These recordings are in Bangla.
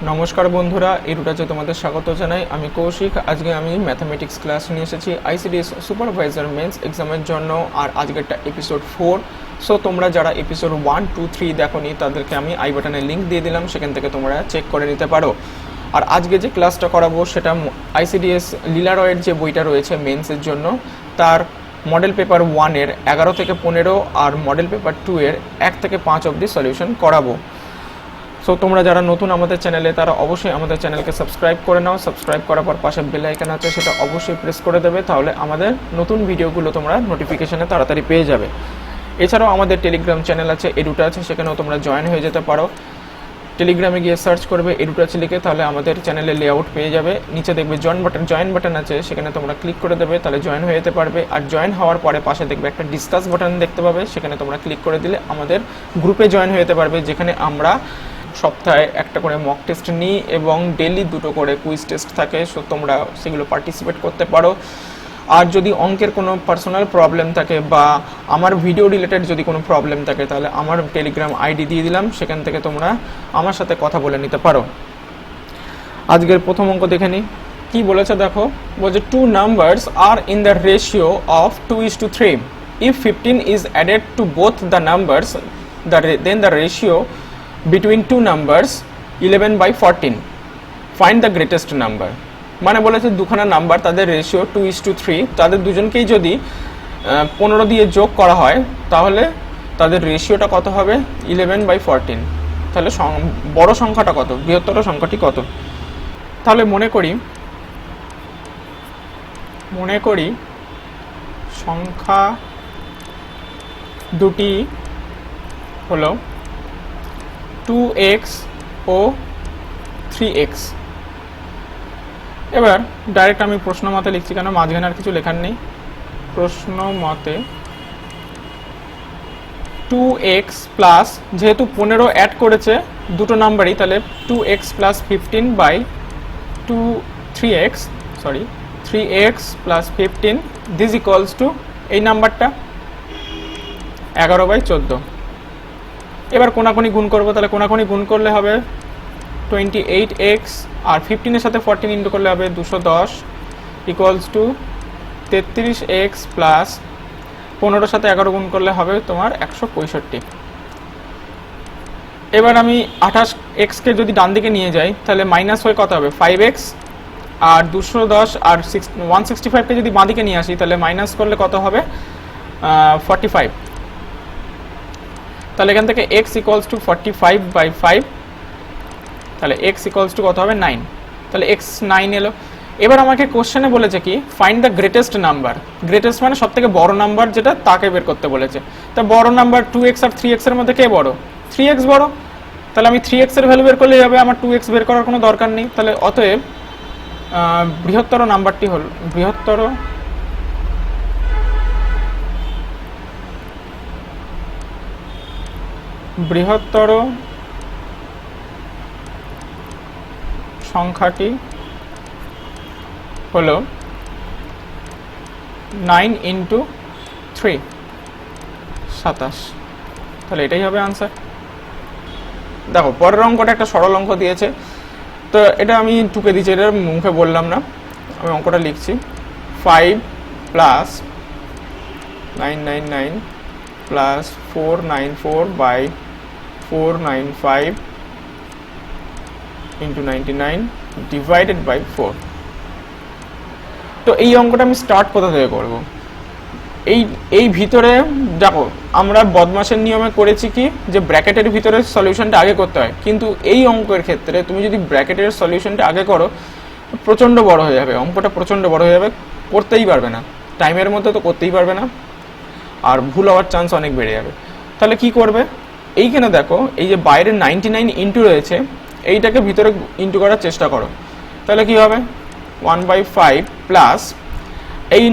নমস্কার বন্ধুরা, এই রুটাতে তোমাদের স্বাগত জানাই। আমি কৌশিক। আজকে আমি ম্যাথামেটিক্স ক্লাস নিয়ে এসেছি আইসিডিএস সুপারভাইজার মেন্স এক্সামের জন্য। আর আজকেরটা এপিসোড 4। সো তোমরা যারা এপিসোড 1, 2, 3 দেখোনি তাদেরকে আমি আই বাটনে লিঙ্ক দিয়ে দিলাম, সেখান থেকে তোমরা চেক করে নিতে পারো। আর আজকে যে ক্লাসটা করাবো সেটা আইসিডিএস লীলা রয়ের যে বইটা রয়েছে মেন্সের জন্য, তার মডেল পেপার 1-এর 11 থেকে 15 আর মডেল পেপার 2-এর 1 থেকে 5 অবধি সলিউশন করাবো। সো তোমরা যারা নতুন আমাদের চ্যানেলে তারা অবশ্যই আমাদের চ্যানেলকে সাবস্ক্রাইব করে নাও। সাবস্ক্রাইব করার পর পাশে বেল আইকন আছে, সেটা অবশ্যই প্রেস করে দেবে, তাহলে আমাদের নতুন ভিডিওগুলো তোমরা নোটিফিকেশনে তাড়াতাড়ি পেয়ে যাবে। এছাড়াও আমাদের টেলিগ্রাম চ্যানেল আছে, এডুটা আছে, সেখানেও তোমরা জয়েন হয়ে যেতে পারো। টেলিগ্রামে গিয়ে সার্চ করবে এডুটাচ লিখে, তাহলে আমাদের চ্যানেলের লেআউট পেয়ে যাবে। নিচে দেখবে জয়েন বাটন আছে, সেখানে তোমরা ক্লিক করে দেবে, তাহলে জয়েন হয়ে যেতে পারবে। আর জয়েন হওয়ার পরে পাশে দেখবে একটা ডিসকাস বাটন দেখতে পাবে, সেখানে তোমরা ক্লিক করে দিলে আমাদের গ্রুপে জয়েন হয়ে যেতে পারবে, যেখানে আমরা সপ্তাহে একটা করে মক টেস্ট নিই এবং ডেলি 2টো করে কুইজ টেস্ট থাকে। সো তোমরা সেগুলো পার্টিসিপেট করতে পারো। আর যদি অঙ্কের কোনো পার্সোনাল প্রবলেম থাকে বা আমার ভিডিও রিলেটেড যদি কোনো প্রবলেম থাকে, তাহলে আমার টেলিগ্রাম আইডি দিয়ে দিলাম, সেখান থেকে তোমরা আমার সাথে কথা বলে নিতে পারো। আজকের প্রথম অঙ্ক দেখে নিই কী বলেছে। দেখো, বলছে 2 numbers are in the ratio of 2:3. If 15 is added to both the numbers, then the ratio between two numbers 11/14. Find the greatest number. মানে বলেছে দুখানা নাম্বার, তাদের রেশিও 2:3, তাদের দুজনকেই যদি 15 দিয়ে যোগ করা হয় তাহলে তাদের রেশিওটা কত হবে? 11/14। তাহলে বড় সংখ্যাটা কত, বৃহত্তর সংখ্যাটি কত? তাহলে মনে করি সংখ্যা দুটি হলো 2x ও 3x। এবার ডাইরেক্ট আমি প্রশ্ন মতে লিখছি, কেন মাঝখানে আর কিছু লেখার নেই। প্রশ্ন মতে 2x প্লাস, যেহেতু 15 অ্যাড করেছে দুটো নাম্বারই, তাহলে 2x plus 3x plus 15 this equals to এই নাম্বারটা 11/14। এবার কোনাকুনি গুণ করবো, তাহলে কোনাকুনি গুণ করলে হবে 28x, আর 15-এর সাথে 14 ইন্টু করলে হবে 210 ইকুয়ালস টু 33x প্লাস 15-এর সাথে 11 গুণ করলে হবে তোমার 165। এবার আমি 28xকে যদি ডান দিকে নিয়ে যাই তাহলে মাইনাস হয়ে কত হবে? 5x, আর 210 আর 165কে যদি বাঁ দিকে নিয়ে আসি তাহলে মাইনাস করলে কত হবে? 45। তাহলে এখান থেকে x ইকুয়ালস টু 45/5, তাহলে x ইকুয়ালস টু কত হবে? 9। তাহলে x 9 এলো। এবার আমাকে কোশ্চেনে বলেছে কি, find the greatest number. Greatest মানে সব থেকে বড় নাম্বার যেটা, তাকে বের করতে বলেছে। তা বড় নাম্বার 2x আর 3x এর মধ্যে কে বড়? 3x বড়। তাহলে আমি 3x এর ভ্যালু বের করলেই হবে, আমার 2x বের করার কোনো দরকার নেই। তাহলে অতএব বৃহত্তর নাম্বারটি হল বৃহত্তর সংখ্যাটি হলো 9 × 3, 27। তাহলে এটাই হবে আনসার। দেখো পরের অঙ্কটা একটা সরল অঙ্ক দিয়েছে, তো এটা আমি টুকে দিচ্ছি, এটা মুখে বললাম না, আমি অঙ্কটা লিখছি। 5 plus 999 plus 494/495 into 99 divided by 4। তো এই অঙ্কটা আমি স্টার্ট কোথা থেকে করব? এই ভিতরে দেখো, আমরা বদমাশের নিয়মে করেছি কি, যে ব্র্যাকেটের ভিতরে সলিউশনটা আগে করতে হয়, কিন্তু এই অঙ্কের ক্ষেত্রে তুমি যদি ব্র্যাকেটের সলিউশনটা আগে করো প্রচণ্ড বড় হয়ে যাবে, অঙ্কটা প্রচণ্ড বড় হয়ে যাবে, করতেই পারবে না, টাইমের মধ্যে তো করতেই পারবে না, আর ভুল হওয়ার চান্স অনেক বেড়ে যাবে। তাহলে কি করবে? এইখানে দেখো, এই যে বাইরে 99 ইন্টু রয়েছে, এইটাকে ভিতরে ইন্টু করার চেষ্টা করো। তাহলে কি হবে? 1/5 প্লাস এই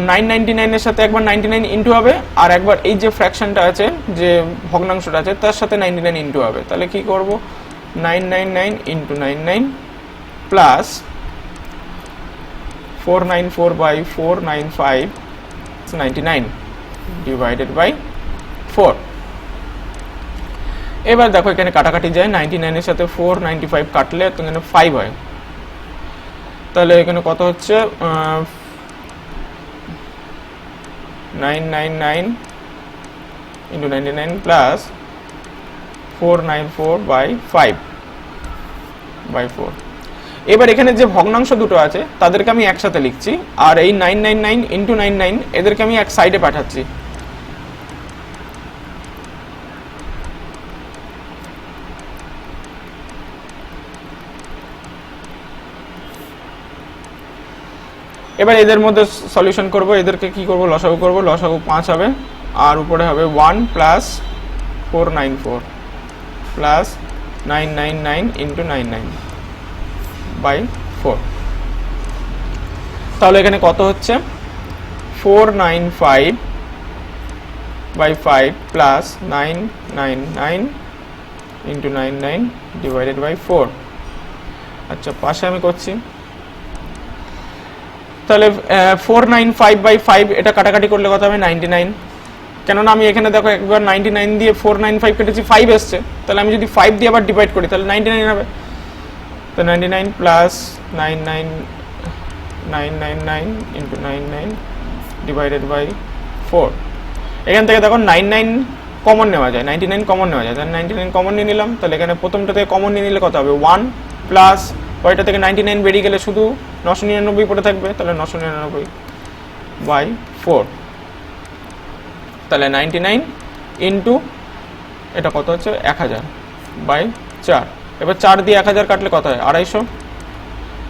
999-এর সাথে একবার 99 ইন্টু হবে, আর একবার এই যে ফ্র্যাকশনটা আছে, যে ভগ্নাংশটা আছে, তার সাথে 99 ইন্টু হবে। তাহলে কি করব? 999 ইন্টু 99 প্লাস 494/495 99 divided by 4। এবার দেখো এখানে কাটাকাটি যায়, 99 এর সাথে 495 কাটলে তো এখানে 5 হয়, তাহলে এখানে কত হচ্ছে 999 ইন্টু 99 প্লাস 494 বাই 5 বাই 4। এবার এখানে যে ভগ্নাংশ দুটো আছে তাদেরকে আমি একসাথে লিখছি, আর এই 999 ইন্টু 99 এদেরকে আমি এক সাইডে পাঠাচ্ছি। এবার এদের মধ্যে সলিউশন করব, এদেরকে কি করব, লসাগু করব। লসাগু 5 হবে, আর উপরে হবে 1 প্লাস 494 প্লাস 999 ইন্টু 99 বাই 4। তাহলে এখানে কত হচ্ছে 495 by 5 plus 999 into 99 divided by 4। আচ্ছা, পাশে আমি করছি, তাহলে 495 বাই 5 এটা কাটাকাটি করলে কত হবে 99, কেননা আমি এখানে দেখো একবার 99 দিয়ে 495 কেটেছি 5 এসছে, তাহলে আমি যদি 5 দিয়ে আবার ডিভাইড করি তাহলে 99 হবে। তো 99 প্লাস 999 ইন্টু 99 ডিভাইডেড বাই 4। এখান থেকে দেখো 99 কমন নেওয়া যায়, 99 কমন নেওয়া যায়, তাহলে 99 কমন নিয়ে নিলাম। তাহলে এখানে প্রথমটা থেকে কমন নিয়ে নিলে কত হবে 1 প্লাস পরেরটা থেকে 99 বেরিয়ে গেলে শুধু 999 পড়ে থাকবে, তাহলে 999 বাই 4। তাহলে 99 ইন্টু এটা কত হচ্ছে 1000 বাই 4। এবার 4 দিয়ে 1000 কাটলে কত হয় 250।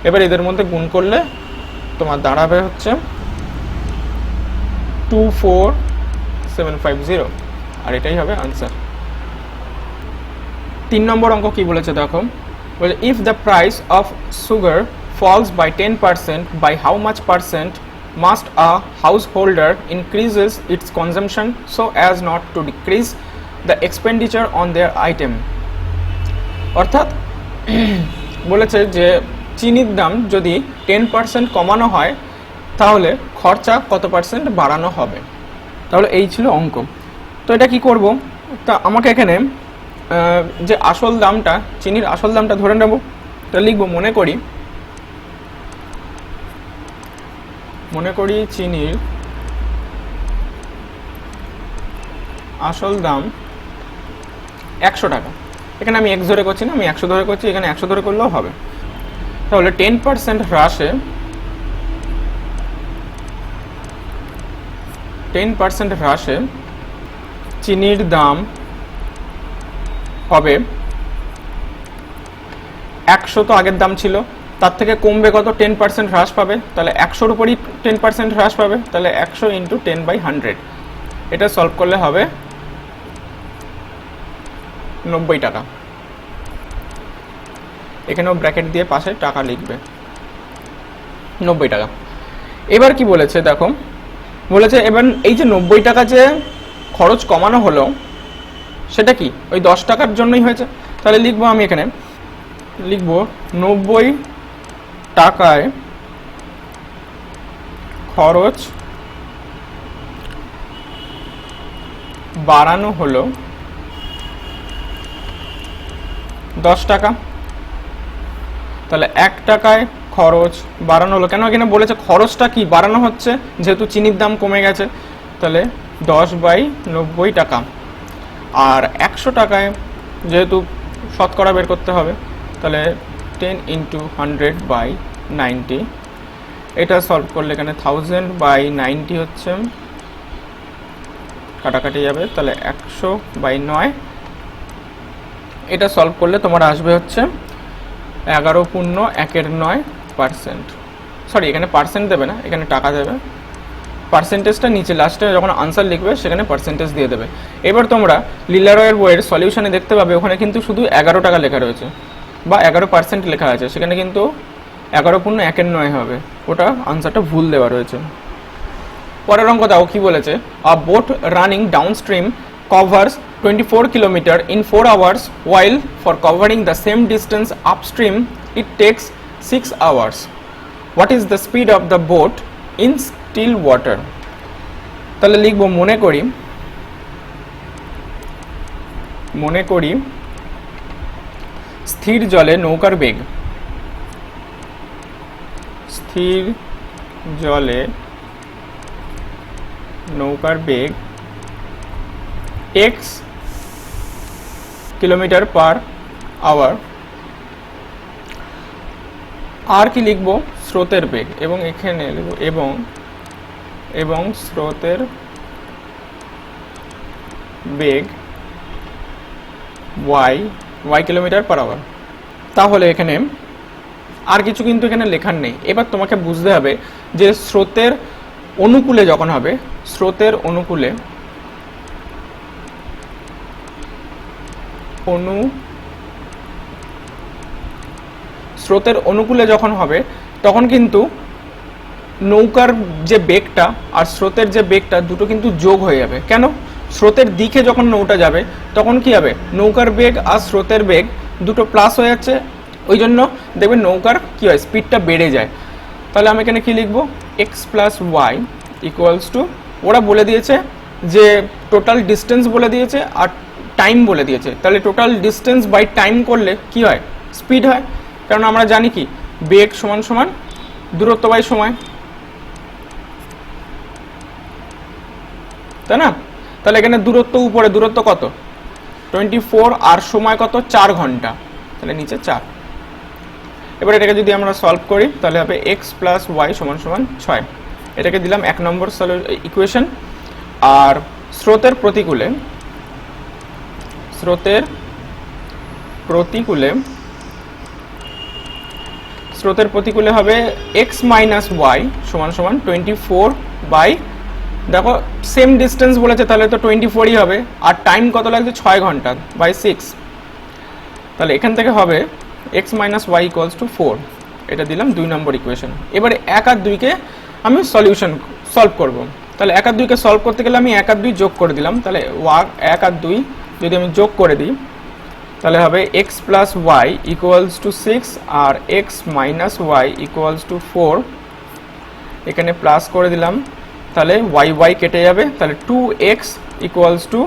এবার এদের মধ্যে গুণ করলে তোমার দাঁড়াবে হচ্ছে 24750, আর এটাই হবে আনসার। 3 নম্বর অঙ্ক কি বলেছে দেখো, বলে if the price of sugar falls by 10%, by how much percent must a householder increases its consumption so as not to decrease the expenditure on their item। অর্থাৎ বলেছে যে চিনির দাম যদি 10% কমানো হয় তাহলে খরচা কত পার্সেন্ট বাড়ানো হবে। তাহলে এই ছিল অঙ্ক। তো এটা কি করব, তা আমাকে এখানে যে আসল দামটা, চিনির আসল দামটা ধরে নেব। তা লিখব, মনে করি চিনির আসল দাম 100 টাকা। এখানে আমি x ধরে করছি না, আমি 100 ধরে করছি, এখানে 100 ধরে করলেও হবে। তাহলে 10% হ্রাসে 10% হ্রাসে চিনির দাম হবে 100, তো আগের দাম ছিল, তার থেকে কমবে কত 10% হ্রাস পাবে, তাহলে 100-র উপরই 10% হ্রাস পাবে, তাহলে 100 ইন্টু 10/100। এটা সলভ করলে হবে 90 টাকা। এখানেও ব্র্যাকেট দিয়ে পাশে টাকা লিখবে, 90 টাকা। এবার কি বলেছে দেখো, বলেছে এবার এই যে 90 টাকা যে খরচ কমানো হলো সেটা কি ওই 10 টাকার জন্যই হয়েছে। তাহলে লিখবো, আমি এখানে লিখবো 90 টাকায় খরচ বাড়ানো হলো 10 টাকা। তাহলে 1 টাকায় খরচ বাড়ানো হলো, কেন এখানে বলেছে খরচটা কি বাড়ানো হচ্ছে, যেহেতু চিনির দাম কমে গেছে, তাহলে 10/90 টাকা। আর 100 টাকায় যেহেতু শতকরা বের করতে হবে, তাহলে 10 ইন্টু 100/90। এটা সলভ করলে এখানে 1000/90 হচ্ছে, কাটাকাটি যাবে, তাহলে 100/9। এটা সলভ করলে তোমার আসবে হচ্ছে 11.1/9%। সরি, এখানে পার্সেন্ট দেবে না, এখানে টাকা দেবে। পার্সেন্টেজটা নিচে লাস্টে যখন আনসার লিখবে সেখানে পার্সেন্টেজ দিয়ে দেবে। এবার তোমরা লিলারয়ের বইয়ের সলিউশনে দেখতে পাবে ওখানে কিন্তু শুধু 11 টাকা লেখা রয়েছে বা 11% লেখা আছে, সেখানে কিন্তু 11.1/9 হবে, ওটা আনসারটা ভুল দেওয়া রয়েছে। পরের অঙ্ক দাও কি বলেছে, আ boat running downstream covers 24 km in 4 hours, while for covering the same distance upstream it takes 6 hours. What is the speed of the boat in still water? তাহলে লিখবো, মনে করি স্থির জলে নৌকার বেগ, স্থির জলে নৌকার বেগ x কিলোমিটার পার আওয়ার। আর কি লিখবো, স্রোতের বেগ, এবং এখানে লিখব এবং স্রোতের বেগ y কিলোমিটার পার আওয়ার। তাহলে এখানে আর কিছু কিন্তু এখানে লেখার নেই। এবার তোমাকে বুঝতে হবে যে স্রোতের অনুকূলে যখন হবে, স্রোতের অনুকূলে যখন হবে তখন কিন্তু নৌকার যে বেগটা আর স্রোতের যে বেগটা দুটো কিন্তু যোগ হয়ে যাবে। কেন? স্রোতের দিকে যখন নৌটা যাবে তখন কি হবে, নৌকার বেগ আর স্রোতের বেগ দুটো প্লাস হয়ে যাচ্ছে, ওই জন্য দেখবেন নৌকার কি হয়, স্পিডটা বেড়ে যায়। তাহলে আমি এখানে কি লিখবো, x plus y equals to, ওরা বলে দিয়েছে যে টোটাল ডিস্টেন্স বলে দিয়েছে আর টাইম বলে দিয়েছে, তাহলে টোটাল ডিস্টেন্স বাই টাইম করলে কি হয়, স্পিড হয়। কারণ আমরা জানি কি বেগ সমান সমান দূরত্ব বাই সময়, তাই না? তাহলে এখানে দূরত্ব উপরে, দূরত্ব কত 24 আর সময় কত 4 ঘন্টা, তাহলে নিচে 4। এবার এটাকে যদি আমরা সলভ করি তাহলে হবে এক্স প্লাস ওয়াই সমান সমান 6। এটাকে দিলাম 1 নম্বর ইকুয়েশন। আর স্রোতের প্রতিকূলে হবে এক্স মাইনাস ওয়াই সমান সমান 24 বাই, দেখো সেম ডিস্টেন্স বলেছে তাহলে তো 24ই হবে, আর টাইম কত লাগছে 6 ঘন্টা বাই 6, তাহলে এখান থেকে হবে x minus y equals to 4। এটা দিলাম 2 নম্বর ইকুয়েশন। এবারে 1 আর 2কে আমি সলভ করব। তাহলে 1 আর 2কে সলভ করতে গেলে আমি 1 আর 2 যোগ করে দিলাম, তাহলে 1 আর 2 যদি আমি যোগ করে দিই তাহলে হবে x plus y equals to 6 আর x minus y equals to 4। এখানে প্লাস করে দিলাম, তাহলে y কেটে যাবে, তাহলে 2x ইকুয়ালস টু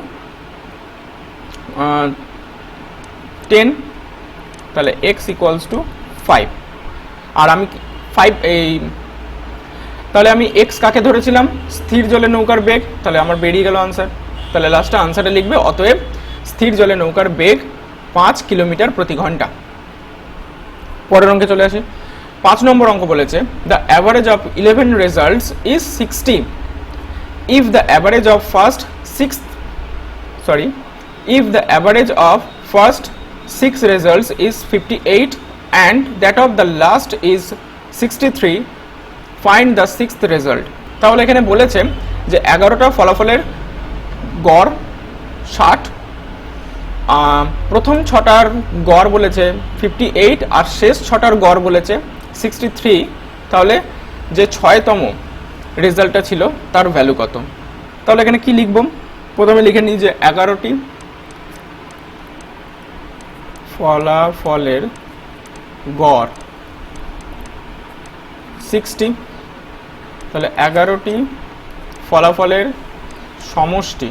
10, তাহলে x ইকুয়ালস টু 5। আর আমি 5 তাহলে আমি x কাকে ধরেছিলাম, স্থির জলে নৌকার বেগ, তাহলে আমার বেরিয়ে গেল আনসার। তাহলে লাস্টে আনসারে লিখবে অতএব স্থির জলে নৌকার বেগ 5 কিলোমিটার প্রতি ঘন্টা। পরের অঙ্কে চলে আসি। 5 নম্বর অঙ্ক বলেছে the average of 11 results is 60 if the average of first 6 results is 58 and that of the last is 63, find the 6th result। তাহলে এখানে বলেছে যে 11টা ফলাফলের গড় 60, প্রথম 6টার গড় বলেছে 58 আর শেষ 6টার গড় বলেছে 63, তাহলে যে 6তম রেজাল্টটা ছিল তার ভ্যালু কত। তাহলে এখানে কি লিখব, প্রথমে লিখে নিই যে 11টি ফলাফলের গড় 60, তাহলে 11টি ফলাফলের সমষ্টি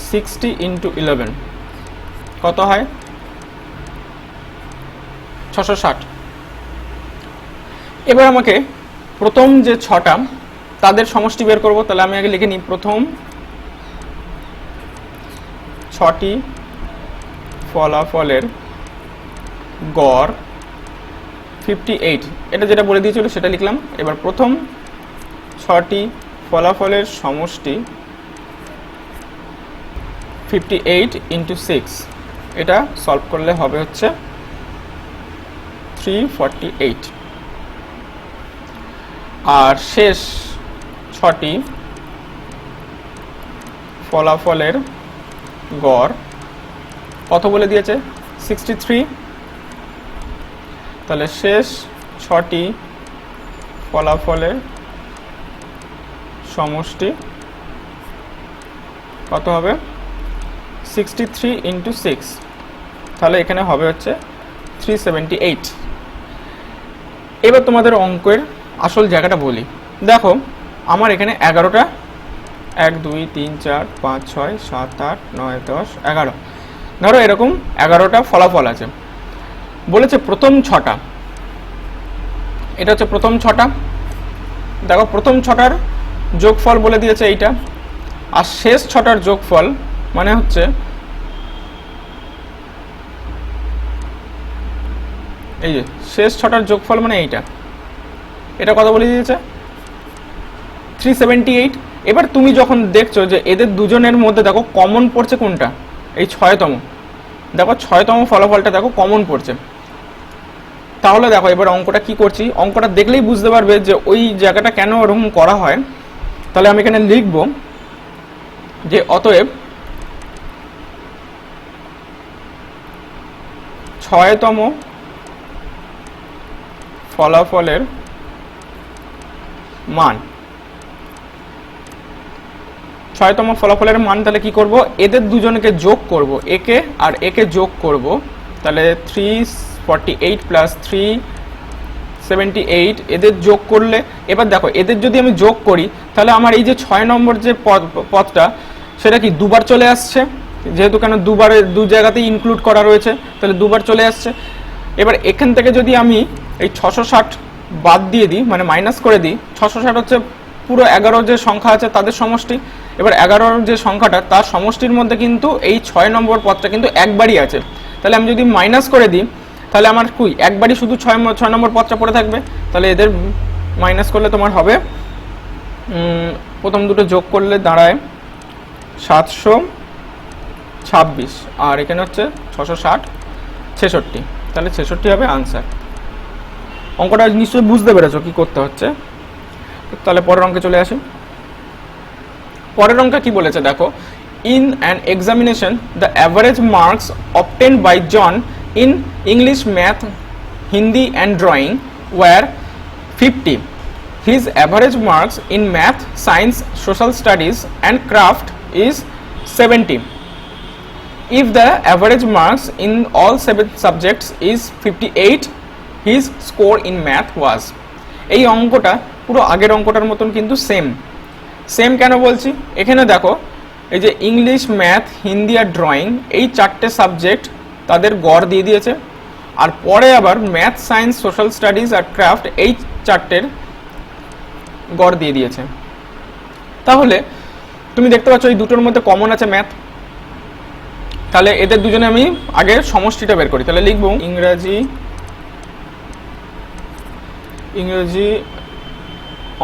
60 ইন্টু 11 কত হয় 660। এবার আমাকে প্রথম যে 6টা তাদের সমষ্টি বের করব, তাহলে আমি আগে লিখে নিই প্রথম 6টি ফলাফলের গড় 58, এটা যেটা বলে দিয়েছিল সেটা লিখলাম। এবার প্রথম 6টি ফলাফলের সমষ্টি 58 ইন্টু 6, এটা সলভ করলে হবে হচ্ছে 348। আর শেষ 6টি ফলাফলের গড় কত বলে দিয়েছে 63, তাহলে শেষ 6টি ফলাফলের সমষ্টি কত হবে 63 ইন্টু 6, তাহলে এখানে হবে হচ্ছে 378। এবার তোমাদের অঙ্কের আসল জায়গাটা বলি। দেখো আমার এখানে 11টা 1 2 3 4 5 6 7 8 9 10 11, ধরো এরকম 11টা ফলাফল আছে, বলেছে প্রথম 6টা, এটা হচ্ছে প্রথম 6টা, দেখো প্রথম 6টার যোগফল বলে দিয়েছে এইটা, আর শেষ 6টার যোগফল মানে হচ্ছে এই যে শেষ 6টার যোগফল মানে এইটা, এটা কত বলে দিয়েছে 378। এবার তুমি যখন দেখছো যে এদের দুজনের মধ্যে দেখো কমন পড়ছে কোনটা, এই 6তম, দেখো 6তম ফলাফলটা দেখো কমন পড়ছে। তাহলে দেখো এবার অঙ্কটা কি করছি, অঙ্কটা দেখলেই বুঝতে পারবে যে ওই জায়গাটা কেন ওরকম করা হয়। তাহলে আমি এখানে লিখব যে অতএব 6তম ফলাফলের মান, 6তম ফলাফলের মান, তাহলে কি করব, এদের দুজনকে যোগ করব, একে আর একে যোগ করব, তাহলে 348 প্লাস 378 এদের যোগ করলে, এবার দেখো এদের যদি আমি যোগ করি তাহলে আমার এই যে 6 নম্বর যে পদটা সেটা কি দুবার চলে আসছে, যেহেতু কেন দুবারে দু জায়গাতেই ইনক্লুড করা রয়েছে, তাহলে দুবার চলে আসছে। এবার এখান থেকে যদি আমি এই 660 বাদ দিয়ে দিই, মানে মাইনাস করে দিই, 660 হচ্ছে পুরো 11 যে সংখ্যা আছে তাদের সমষ্টি। এবার 11 যে সংখ্যাটা তার সমষ্টির মধ্যে কিন্তু এই 6 নম্বর পদটা কিন্তু একবারই আছে, তাহলে আমি যদি মাইনাস করে দিই তাহলে আমার কুই একবারই শুধু 6 নম্বর পদটা পড়ে থাকবে। তাহলে এদের মাইনাস করলে তোমার হবে, প্রথম দুটো যোগ করলে দাঁড়ায় 726, আর এখানে হচ্ছে 660 66, তাহলে 66 হবে আনসার। অঙ্কটা নিশ্চয়ই বুঝতে পেরেছো কি করতে হচ্ছে। তাহলে পরের অঙ্কে চলে আসি। পরের অঙ্কে কি বলেছে দেখো, in an examination the average marks obtained by John in English, Math, Hindi and Drawing were 50. His average marks in Math, Science, Social Studies and Craft is 70. If the average marks in all 7 subjects is 58, his score in Math was. এই অঙ্কটা পুরো আগের অঙ্কটার মতন কিন্তু সেম কেন বলছি, এখানে দেখো এই যে ইংলিশ, ম্যাথ, হিন্দি আর ড্রয়িং এই 4টে সাবজেক্ট তাদের গড় দিয়ে দিয়েছে, আর পরে আবার ম্যাথ, সায়েন্স, সোশ্যাল স্টাডিজ আর ক্রাফট এই 4টের গড় দিয়ে দিয়েছে। তাহলে তুমি দেখতে পাচ্ছ এই দুটোর মধ্যে কমন আছে ম্যাথ, তাহলে এদের দুজনে আমি আগে সমষ্টিটা বের করি। তাহলে লিখব ইংরেজি,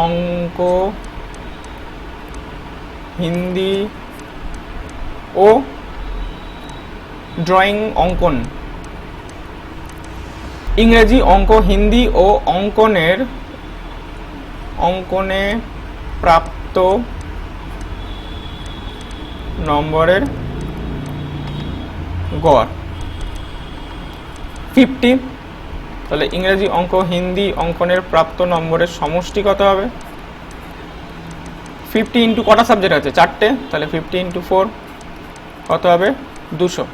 অঙ্ক, হিন্দি ও ড্রয়িং অঙ্কন, ইংরেজি, অঙ্ক, হিন্দি ও অঙ্কনে প্রাপ্ত নম্বরের গড় 50। তাহলে ইংরেজি, অঙ্ক, হিন্দি অঙ্কনের প্রাপ্ত নম্বরের সমষ্টি কত হবে, 50 ইন্টু কটা সাবজেক্ট আছে 4টে, তাহলে 50 ইন্টু 4 কত হবে 200।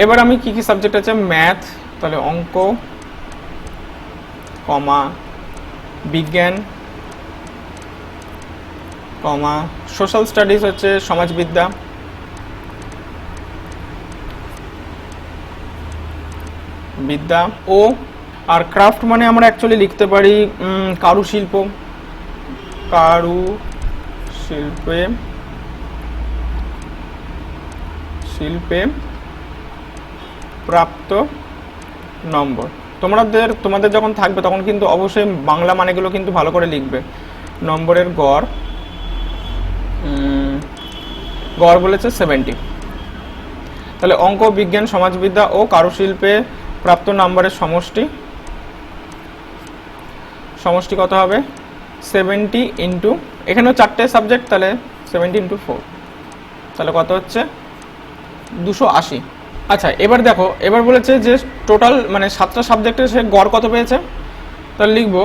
এবার আমি কি কি সাবজেক্ট আছে, ম্যাথ, তাহলে অঙ্ক, কমা বিজ্ঞান, কমা সোশ্যাল স্টাডিজ হচ্ছে সমাজবিদ্যা, ও আর ক্রাফট মানে আমরা অ্যাকচুয়ালি লিখতে পারি শিল্পে প্রাপ্ত নম্বর। তোমাদের যখন থাকবে তখন কিন্তু অবশ্যই বাংলা মানেগুলো কিন্তু ভালো করে লিখবে। নম্বরের গড় বলেছে 70। তাহলে অঙ্ক, বিজ্ঞান, সমাজবিদ্যা ও কারুশিল্পে প্রাপ্ত নম্বরের সমষ্টি কত হবে 70 ইন্টু, এখানেও 4টে সাবজেক্ট, তাহলে 70 ইন্টু 4, তাহলে কত হচ্ছে 280। আচ্ছা এবার দেখো, এবার বলেছে যে টোটাল মানে 7টা সাবজেক্টে সে গড় কত পেয়েছে, তাহলে লিখব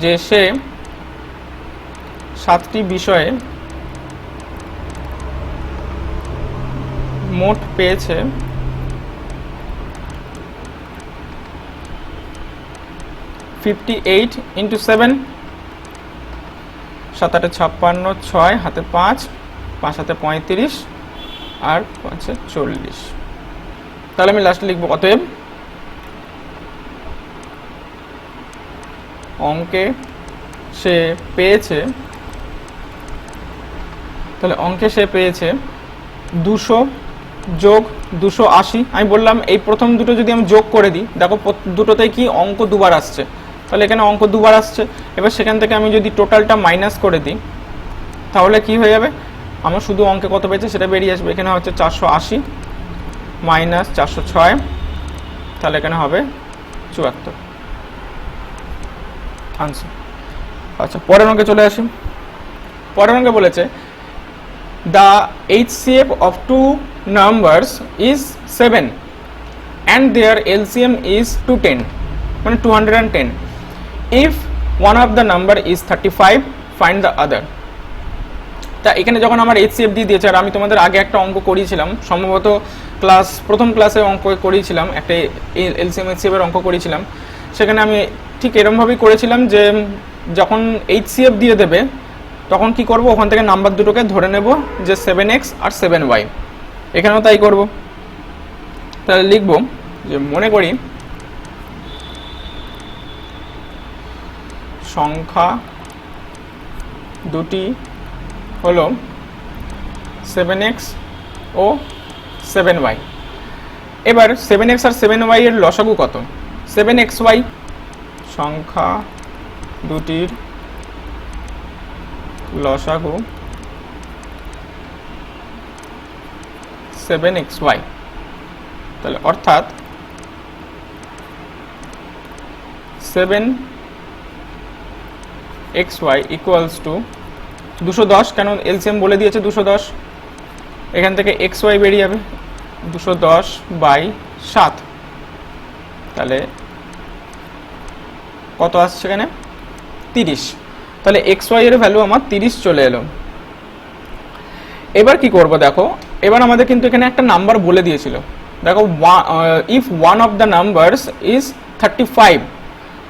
যে সে 7টি বিষয়ে মোট পেয়েছে 58 ইন্টু 7, 7 8 56, 6 হাতে 5, 5 হাতে 35 আর 5 40। তাহলে আমি লাস্টে লিখবো অতএব অঙ্কে সে পেয়েছে, তাহলে অঙ্কে সে পেয়েছে 200 যোগ 280। আমি বললাম এই প্রথম দুটো যদি আমি যোগ করে দিই, দেখো দুটোতেই কি অঙ্ক দুবার আসছে, তাহলে এখানে অঙ্ক দুবার আসছে। এবার সেখান থেকে আমি যদি টোটালটা মাইনাস করে দিই তাহলে কি হয়ে যাবে, আমার শুধু অঙ্কে কত পেয়েছে সেটা বেরিয়ে আসবে। এখানে হচ্ছে 480 মাইনাস 406, তাহলে এখানে হবে 74 আনসার। আচ্ছা, পরের অঙ্কে চলে আসি। পরের অঙ্কে বলেছে the HCF of two numbers is 7 and their LCM is 210, মানে 210. If one of the number is 35, find the other. তা এখানে যখন আমার HCF দিয়ে দিয়েছে, আর আমি তোমাদের আগে একটা অঙ্ক করিয়েছিলাম, সম্ভবত প্রথম ক্লাসে অঙ্ক করিয়েছিলাম, একটা LCM HCF এর অঙ্ক করিয়েছিলাম। সেখানে আমি ঠিক এরকমভাবেই করেছিলাম যে যখন HCF দিয়ে দেবে তখন কি করব, ওখান থেকে নাম্বার দুটোকে ধরে নেব যে 7x আর 7y। এখানেও তাই করব। তাহলে লিখব যে মনে করি সংখ্যা দুটি হলো 7x ও 7y। এবার 7x আর 7y এর লসাগু কত, 7xy। সংখ্যা দুটির লসাগু 7xy, তাহলে অর্থাৎ 7xy ইকুয়ালস টু 210, কেন এলসিএম বলে দিয়েছে 210, এখান থেকে xy বেরিয়ে যাবে 210/7, তাহলে কত আসছে এখানে 30। তাহলে xy এর ভ্যালু আমার 30 চলে এলো। এবার কি করব, দেখো এবার আমাদের কিন্তু এখানে একটা নাম্বার বলে দিয়েছিল, দেখো if one of the numbers is 35,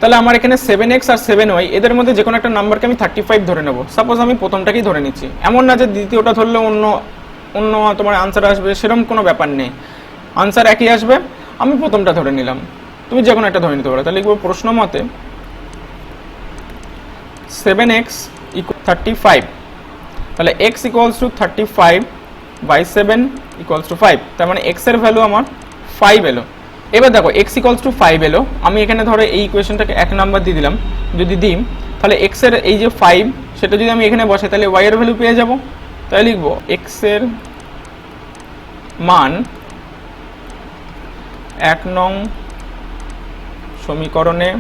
তাহলে আমার এখানে 7x আর 7y এদের মধ্যে যে কোনো একটা নাম্বারকে আমি 35 ধরে নেব। সাপোজ আমি প্রথমটাকেই ধরে নিচ্ছি, এমন না যে দ্বিতীয়টা ধরলে অন্য তোমার আনসার আসবে, সেরকম কোনো ব্যাপার নেই, আনসার একই আসবে। আমি প্রথমটা ধরে নিলাম, তুমি যে কোনো একটা ধরে নিতে পারো। তাহলে লিখবো প্রশ্ন মতে 7x = 35, তাহলে x equals to 35/7 equals to 5, তার মানে x এর ভ্যালু আমার 5 এলো। এবার দেখো x ইকুয়ালস টু 5 এলো, আমি এখানে ধরো এই ইকুয়েশনটাকে 1 নাম্বার দিয়ে দিলাম, যদি দিই তাহলে x এর এই যে 5 সেটা যদি আমি এখানে বসাই তাহলে y এর ভ্যালু পেয়ে যাব। তাই লিখবো x এর মান 1 নং সমীকরণে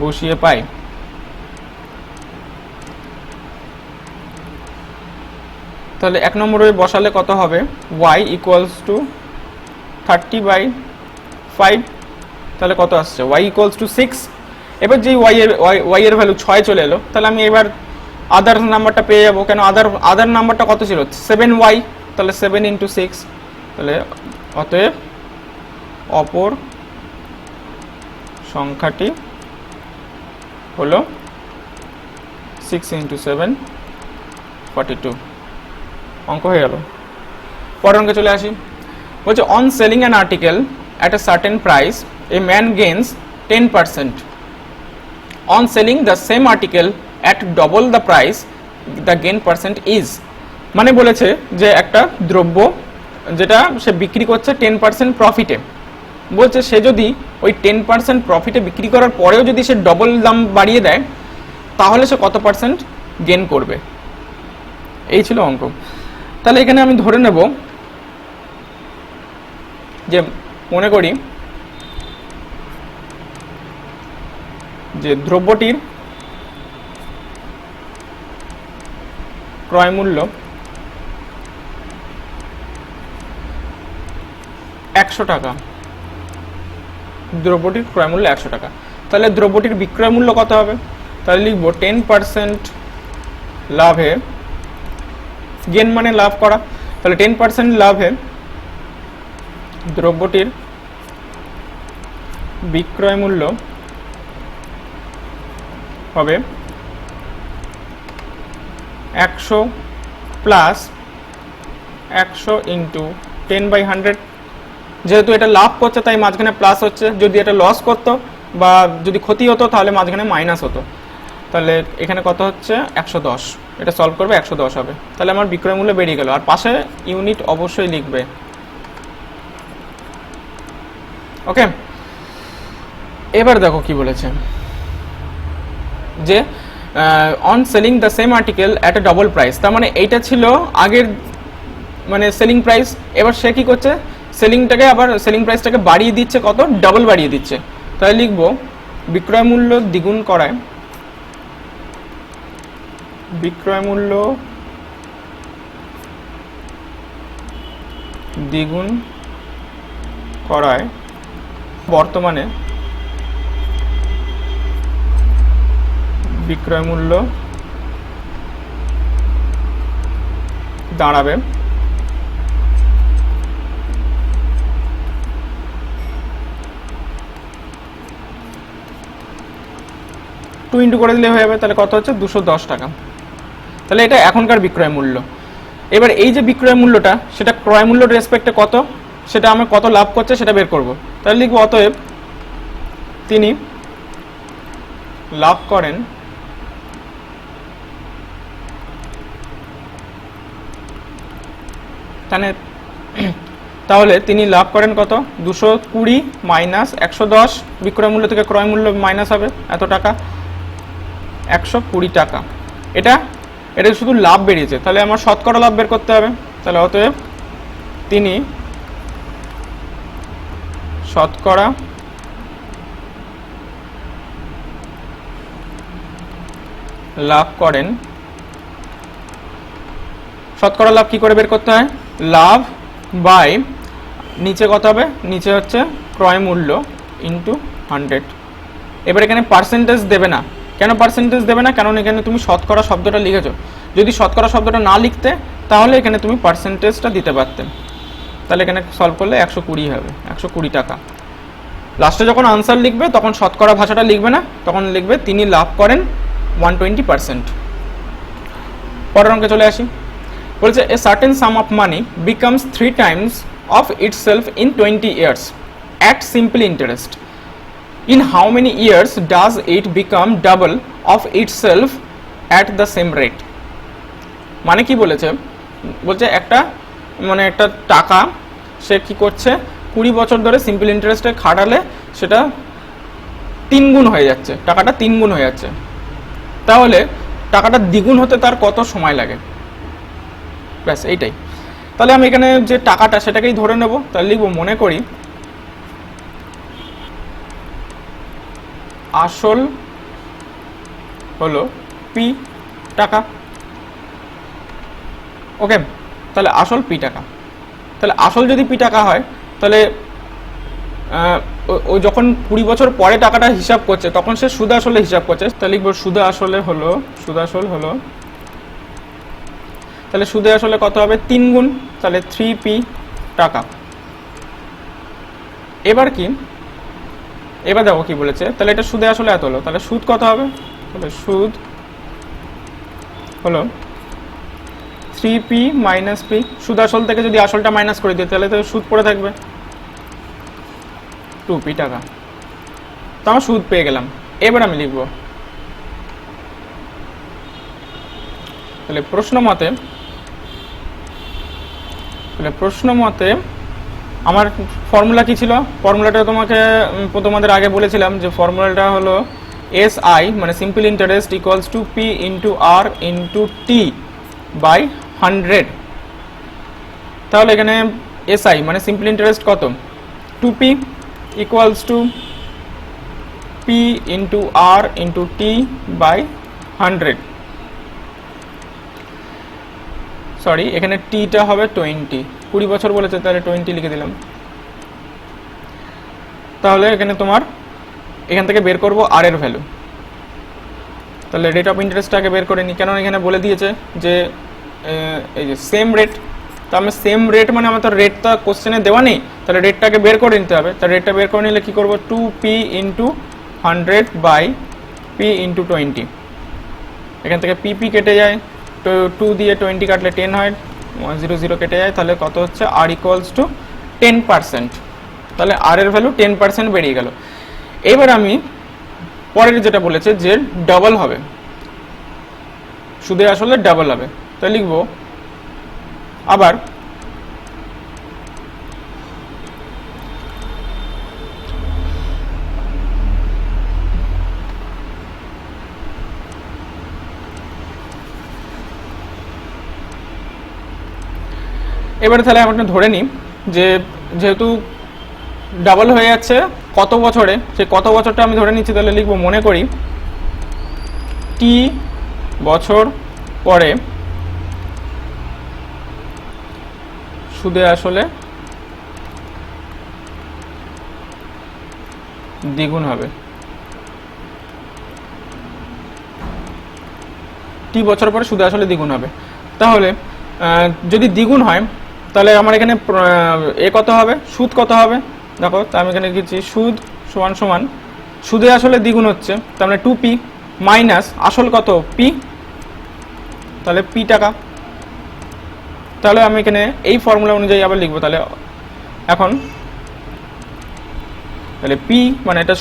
বসিয়ে পাই। তাহলে 1 নম্বরে বসালে কত হবে, y ইকুয়ালস টু 30/5, তাহলে কত আসছে y ইকুয়ালস টু 6। এবার যেই y এর ভ্যালু 6 চলে এলো, তাহলে আমি এবার আদার নাম্বারটা পেয়ে যাবো। কেন আদার নাম্বারটা কত ছিল, 7y, তাহলে 7 × 6, তাহলে অতএব অপর সংখ্যাটি হলো 6 × 7 42। অঙ্ক হয়ে গেল। পরের অঙ্কে চলে আসি। বলছে on selling an article at a certain price a man gains 10%, on selling the same article at double the price the gain percent is. মানে বলেছে যে একটা দ্রব্য যেটা সে বিক্রি করছে 10% প্রফিটে, বলছে সে যদি ওই 10% প্রফিটে বিক্রি করার পরেও যদি সে ডবল দাম বাড়িয়ে দেয় তাহলে সে কত পার্সেন্ট গেইন করবে। এই ছিল অঙ্ক। তাহলে এখানে আমি ধরে নেব যে মনে করি যে দ্রব্যটির ক্রয় মূল্য 100 টাকা, দ্রব্যটির ক্রয় মূল্য 100 টাকা। তাহলে দ্রব্যটির বিক্রয় মূল্য কত হবে, তাহলে লিখবো 10% লাভে, গেন মানে লাভ করা, তাহলে 10% লাভে দ্রব্যটির বিক্রয় মূল্য হবে 100 প্লাস 100 ইন্টু 10/100, যেহেতু এটা লাভ করছে তাই মাঝখানে প্লাস হচ্ছে, যদি এটা লস করতো বা যদি ক্ষতি হতো তাহলে মাঝখানে মাইনাস হতো। তাহলে এখানে কত হচ্ছে 110, এটা সলভ করবে 110 হবে। তাহলে আমার বিক্রয় মূল্য বেরিয়ে গেল। আর পাশে ইউনিট অবশ্যই লিখবে। ওকে, এবার দেখো কি বলেছে, যে on selling the same article at a double price. তার মানে এইটা ছিল আগের মানে সেলিং প্রাইস, এবার সে কি করছে, সেলিংটাকে আবার সেলিং প্রাইসটাকে বাড়িয়ে দিচ্ছে, কত ডাবল বাড়িয়ে দিচ্ছে। তাহলে লিখবো বিক্রয় মূল্য দ্বিগুণ করায়, বিক্রয় মূল্য দ্বিগুণ করায় বর্তমানে বিক্রয় মূল্য দাঁড়াবে টু ইন্টু করে দিলে হয়ে যাবে। তাহলে কত হচ্ছে 210 টাকা। তাহলে এটা এখনকার বিক্রয় মূল্য। এবার এই যে বিক্রয় মূল্যটা, সেটা ক্রয় মূল্যের রেসপেক্টে কত, সেটা আমরা কত লাভ করছে সেটা বের করব। তাহলে লিখব অতএব তিনি লাভ করেন তাহলে তিনি লাভ করেন কত, 220 মাইনাস 110, বিক্রয় মূল্য থেকে ক্রয় মূল্য মাইনাস হবে এত টাকা, 120 টাকা। এটা শুধু লাভ বেরিয়েছে, তাহলে আমার শতকরা লাভ বের করতে হবে। তাহলে অতএব তিনি শতকরা লাভ করেন। শতকরা লাভ কি করে বের করতে হয়, লাভ বাই নিচে কত হবে, নিচে হচ্ছে ক্রয় মূল্য ইন্টু 100। এবার এখানে পার্সেন্টেজ দেবে না। কেন পার্সেন্টেজ দেবে না, কারণ এখানে তুমি শতকরা শব্দটা লিখেছো। যদি শতকরা শব্দটা না লিখতে তাহলে এখানে তুমি পার্সেন্টেজটা দিতে পারতে। তাহলে এখানে সলভ করলে 120 হবে, 120 টাকা। লাস্টে যখন আনসার লিখবে তখন শতকরা ভাষাটা লিখবে না, তখন লিখবে তিনি লাভ করেন 120%। পরের অঙ্কে চলে আসি। বলছে a certain some of money becomes 3 times of itself in 20 years at simple interest. In how many years does it become double of itself at the same rate? মানে কি বলেছে, বলছে একটা মানে একটা টাকা সে কি করছে 20 বছর ধরে সিম্পল ইন্টারেস্টে খাটালে সেটা 3 গুণ হয়ে যাচ্ছে, টাকাটা 3 গুণ হয়ে যাচ্ছে। তাহলে টাকাটা দ্বিগুণ হতে তার কত সময় লাগে, ব্যাস এইটাই। তাহলে আমি এখানে যে টাকাটা সেটাকেই ধরে নেব। তাহলে লিখব মনে করি আসল হলো পি টাকা। ওকে, তাহলে আসল পি টাকা। তাহলে আসল যদি পি টাকা হয় তাহলে ও যখন 20 বছর পরে টাকাটা হিসাব করছে তখন সে সুদ আসলে হিসাব করছে। তাহলে লিখব সুদ আসলে হলো, সুদ আসল হলো, তাহলে সুদে আসলে কত হবে 3 গুণ, তাহলে 3p টাকা। এবার কি, এবার দেখো কি বলেছে, তাহলে এটা সুদে আসলে এত হলো, তাহলে সুদ কত হবে, তাহলে সুদ হলো 3p মাইনাস p। সুদ আসল থেকে যদি আসলটা মাইনাস করে দিই তাহলে তো সুদ পড়ে থাকবে 2p টাকা। তো আমার সুদ পেয়ে গেলাম। এবার আমি লিখব তাহলে প্রশ্ন মতে আমার ফর্মুলা কি ছিল, ফর্মুলাটা তোমাদের আগে বলেছিলাম যে ফর্মুলাটা হলো SI মানে simple interest equals to P into R into T by 100। তাহলে এখানে SI মানে সিম্পল ইন্টারেস্ট কত, 2P equals to P into R into T by 100। Sorry, এখানে টিটা হবে 20 বছর বলেছে, তাহলে 20 লিখে দিলাম। তাহলে এখানে তোমার এখান থেকে বের করব আর এর ভ্যালু। তাহলে রেট অফ ইন্টারেস্টটাকে বের করে নিই, কেন এখানে বলে দিয়েছে যে এই যে সেম রেট। তো আমি সেম রেট মানে আমার তো রেটটা কোশ্চেনে দেওয়া নেই, তাহলে রেটটাকে বের করে নিতে হবে। তাহলে রেটটা বের করে নিলে কী করবো, 2p into 100 by p into 20। এখান থেকে pp কেটে যায়, তো 2 দিয়ে 20 কাটলে 10 হয়, 0 কেটে যায়, তাহলে কত হচ্ছে আর ইকুয়ালস টু 10%। তাহলে আর এর ভ্যালু 10% বেরিয়ে গেল। এবার আমি পরের যেটা বলেছে যে ডাবল হবে, সুদে আসলে ডাবল হবে, তাই লিখবো আবার এবারে তাহলে আমরা ধরে নিই যে যেহেতু ডাবল হয়ে যাচ্ছে কত বছরে, সে কত বছরটা আমি ধরে নিচ্ছি, তাহলে লিখবো মনে করি টি বছর পরে সুদে আসলে দ্বিগুণ হবে। টি বছর পরে সুদে আসলে দ্বিগুণ হবে। তাহলে যদি দ্বিগুণ হয় তাহলে আমার এখানে কত হবে, সুদ কত হবে, দেখো তা আমি এখানে লিখেছি সুদ সমান সমান সুদে আসলে দ্বিগুণ হচ্ছে, তার মানে 2p মাইনাস আসল কত p, তাহলে p টাকা। তাহলে আমি এখানে এই ফর্মুলা অনুযায়ী আবার লিখবো। তাহলে এখন তাহলে p মানে এটা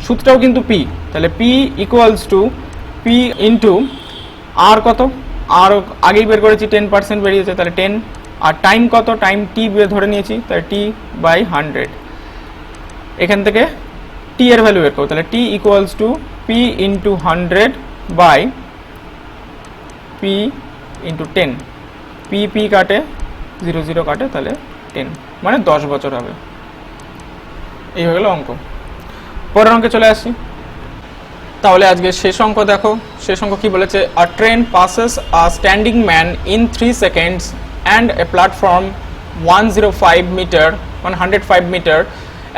সুদটাও কিন্তু p, তাহলে p equals to p into আর কত, আর আগেই বের করেছি 10% বেরিয়েছে, তাহলে 10, আর টাইম কত, টাইম টি ধরে নিয়েছি, তাহলে টি বাই 100। এখান থেকে টি এর ভ্যালু বের করবো, তাহলে T equals to P into 100 by P into 10। P কাটে 0 কাটে, তাহলে 10 মানে 10 বছর হবে। এই হয়ে গেল অঙ্ক। পরের অঙ্কে চলে আসি। তাহলে আজকে শেষ অঙ্ক দেখো, শেষ অঙ্ক কি বলেছে, a train passes a standing man in 3 seconds and a platform 105 meter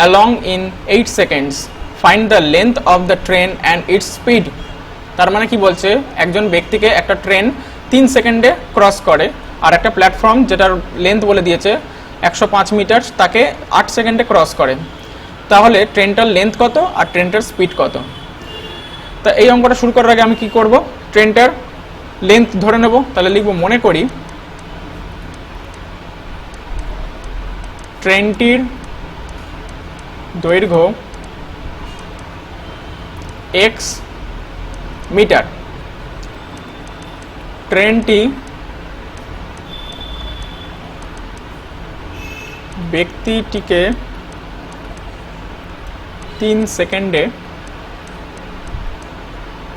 along in 8 seconds. Find the length of the train and its speed. তার মানে কি বলছে, একজন ব্যক্তিকে একটা ট্রেন 3 সেকেন্ডে ক্রস করে, আর একটা প্ল্যাটফর্ম যেটার লেন্থ বলে দিয়েছে 105 মিটার, তাকে 8 সেকেন্ডে ক্রস করে। তাহলে ট্রেনটার লেন্থ কত আর ট্রেনটার স্পিড কত? তা এই অঙ্কটা শুরু করার আগে আমি কি করব, ট্রেনটার লেন্থ ধরে নেব। তাহলে লিখব মনে করি ট্রেনটির দৈর্ঘ্য x মিটার, ট্রেনটি ব্যক্তিটিকে 3 সেকেন্ডে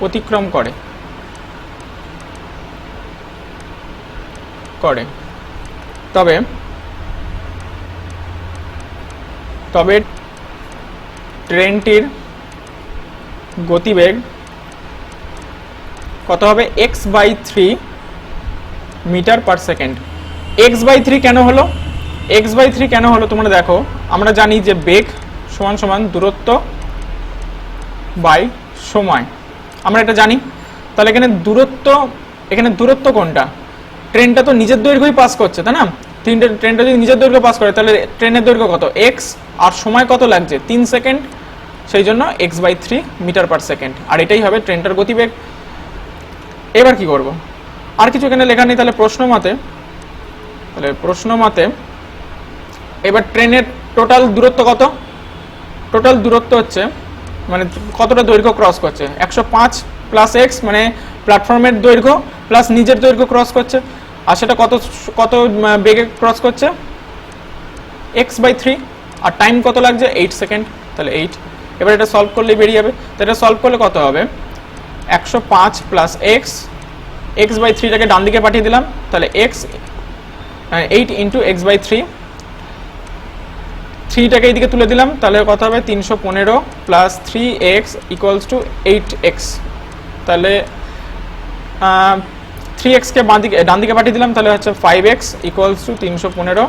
অতিক্রম করে। তবে ট্রেনটির গতিবেগ কত হবে, x/3 metre per second. x/3 কেন হলো, x/3 কেন হলো তোমরা দেখো, আমরা জানি যে বেগ সমান সমান দূরত্ব বাই সময়, আমরা এটা জানি। তাহলে এখানে দূরত্ব কোনটা, ট্রেনটা তো নিজের দৈর্ঘ্যই পাস করছে, তাই না? ট্রেনটা যদি নিজের দৈর্ঘ্য পাস করে তাহলে ট্রেনের দৈর্ঘ্য কত, x, আর সময় কত লাগছে 3 সেকেন্ড, সেই জন্য x/3 মিটার পার সেকেন্ড, আর এটাই হবে ট্রেনটার গতিবেগ। এবার কি করব, আর কিছু এখানে লেখা নেই। তাহলে প্রশ্ন মতে এবার ট্রেনের টোটাল দূরত্ব কত, টোটাল দূরত্ব হচ্ছে মানে কতটা দৈর্ঘ্য ক্রস করছে, 105 প্লাস x মানে প্ল্যাটফর্মের দৈর্ঘ্য প্লাস নিজের দৈর্ঘ্য ক্রস করছে, আর সেটা কত বেগে ক্রস করছে, x/3, আর টাইম কত লাগছে 8 সেকেন্ড, তাহলে 8। এবার এটা সলভ করলে বেরিয়ে যাবে। তো এটা সলভ করলে কত হবে, 105 প্লাস x/3টাকে ডান দিকে পাঠিয়ে দিলাম, তাহলে 8 ইন্টু x/3, 3টাকে এইদিকে তুলে দিলাম, তাহলে কত হবে 315 plus 3x equals to 8x। তাহলে 3xকে ডান দিকে পাঠিয়ে দিলাম, তাহলে হচ্ছে 5x equals to 315,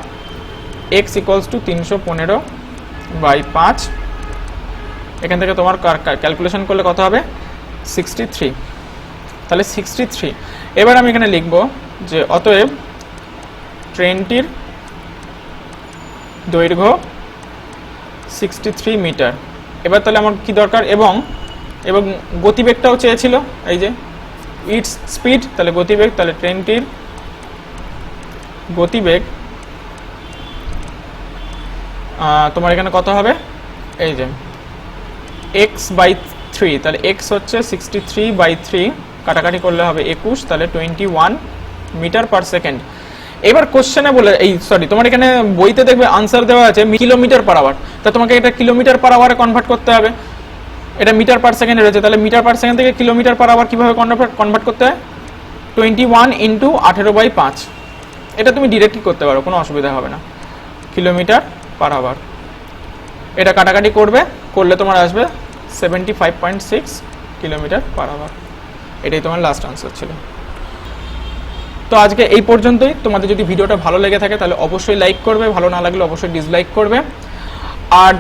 x equals to 315/5। এখান থেকে তোমার ক্যালকুলেশন করলে কত হবে 63, তাহলে 63। এবার আমি এখানে লিখব যে অতএব ট্রেনটির দৈর্ঘ্য 63 মিটার। এবার তাহলে আমার কি দরকার, এবং গতিবেগটাও চেয়েছিল, এই যে ইটস স্পিড, তাহলে গতিবেগ, তাহলে ট্রেনটির গতিবেগ তোমার এখানে কত হবে, এই যে x/3, তাহলে x হচ্ছে 63/3, কাটাকাটি করলে হবে 21, তাহলে 21 মিটার পার সেকেন্ড। এবার কোশ্চেনে বলে তোমার এখানে বইতে দেখবে আনসার দেওয়া আছে কিলোমিটার পার আওয়ার, তা তোমাকে এটা কিলোমিটার পার আওয়ারে কনভার্ট করতে হবে। এটা মিটার পার সেকেন্ডে রয়েছে, তাহলে মিটার পার সেকেন্ড থেকে কিলোমিটার পার আওয়ার কীভাবে কনভার্ট করতে হয়, 21 ইন্টু 18/5। এটা তুমি ডিরেক্টলি করতে পারো, কোনো অসুবিধা হবে না। কিলোমিটার পার আওয়ার, এটা কাটাকাটি করলে তোমার আসবে 75.6 কিলোমিটার পার আওয়ার। এটাই তোমার লাস্ট আনসার ছিল। তো আজকে এই পর্যন্তই। তোমাদের যদি ভিডিওটা ভালো লেগে থাকে তাহলে অবশ্যই লাইক করবে, ভালো না লাগলে অবশ্যই ডিসলাইক করবে। আর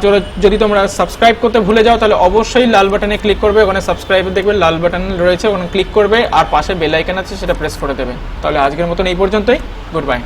যদি তোমরা সাবস্ক্রাইব করতে ভুলে যাও তাহলে অবশ্যই লাল বাটনে ক্লিক করবে, ওখানে সাবস্ক্রাইব দেখবে লাল বাটন রয়েছে, ওখানে ক্লিক করবে আর পাশে বেল আইকন আছে সেটা প্রেস করে দেবে। তাহলে আজকের মতন এই পর্যন্তই, গুড বাই।